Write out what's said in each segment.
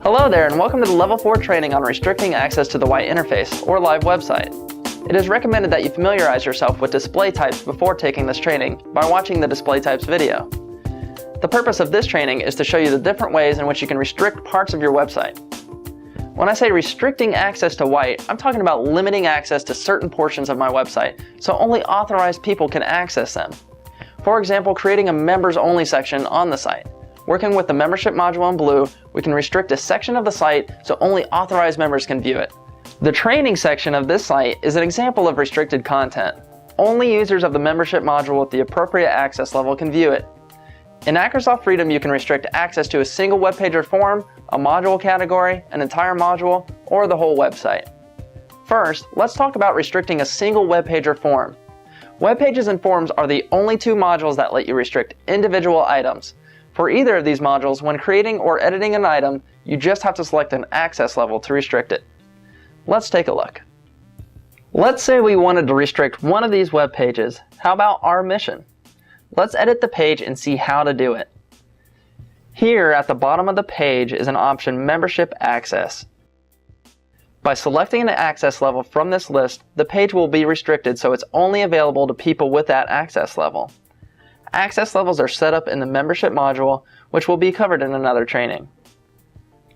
Hello there, and welcome to the Level 4 training on restricting access to the white interface, or live website. It is recommended that you familiarize yourself with display types before taking this training by watching the display types video. The purpose of this training is to show you the different ways in which you can restrict parts of your website. When I say restricting access to white, I'm talking about limiting access to certain portions of my website, so only authorized people can access them. For example, creating a members only section on the site. Working with the membership module in blue, we can restrict a section of the site so only authorized members can view it. The training section of this site is an example of restricted content. Only users of the membership module with the appropriate access level can view it. In Acrosoft Freedom, you can restrict access to a single web page or form, a module category, an entire module, or the whole website. First, let's talk about restricting a single web page or form. Web pages and forms are the only two modules that let you restrict individual items. For either of these modules, when creating or editing an item, you just have to select an access level to restrict it. Let's take a look. Let's say we wanted to restrict one of these web pages. How about our mission? Let's edit the page and see how to do it. Here at the bottom of the page is an option, Membership Access. By selecting an access level from this list, the page will be restricted so it's only available to people with that access level. Access levels are set up in the membership module, which will be covered in another training.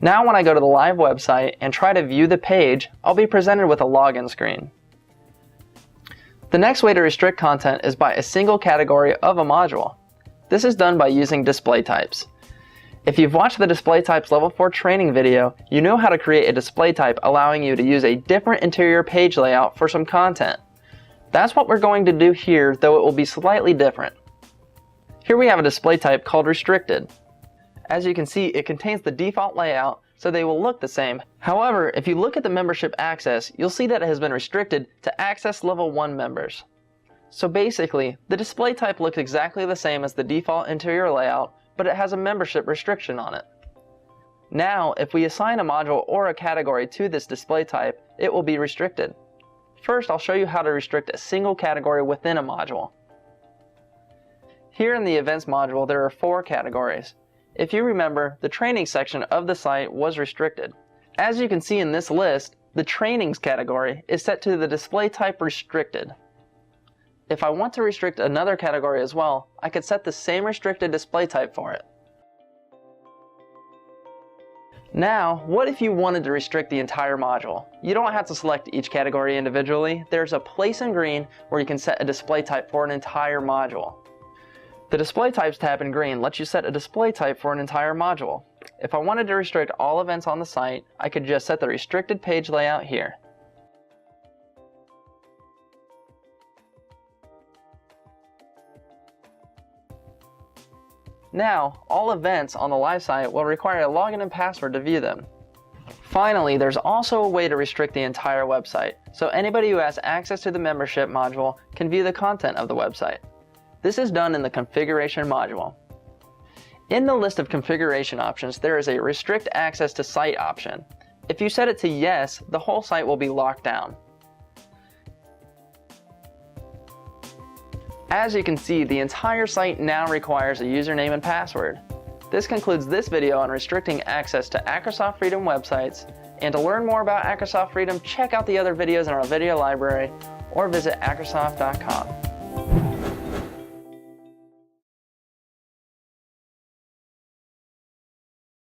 Now when I go to the live website and try to view the page, I'll be presented with a login screen. The next way to restrict content is by a single category of a module. This is done by using display types. If you've watched the display types level 4 training video, you know how to create a display type allowing you to use a different interior page layout for some content. That's what we're going to do here, though it will be slightly different. Here we have a display type called restricted. As you can see, it contains the default layout, so they will look the same. However, if you look at the membership access, you'll see that it has been restricted to access level 1 members. So basically, the display type looks exactly the same as the default interior layout, but it has a membership restriction on it. Now, if we assign a module or a category to this display type, it will be restricted. First, I'll show you how to restrict a single category within a module. Here in the Events module, there are 4 categories. If you remember, the training section of the site was restricted. As you can see in this list, the Trainings category is set to the display type restricted. If I want to restrict another category as well, I could set the same restricted display type for it. Now, what if you wanted to restrict the entire module? You don't have to select each category individually. There's a place in green where you can set a display type for an entire module. The Display Types tab in green lets you set a display type for an entire module. If I wanted to restrict all events on the site, I could just set the restricted page layout here. Now, all events on the live site will require a login and password to view them. Finally, there's also a way to restrict the entire website, so anybody who has access to the membership module can view the content of the website. This is done in the Configuration module. In the list of configuration options, there is a Restrict Access to Site option. If you set it to Yes, the whole site will be locked down. As you can see, the entire site now requires a username and password. This concludes this video on restricting access to Acrosoft Freedom websites, and to learn more about Acrosoft Freedom, check out the other videos in our video library or visit acrosoft.com.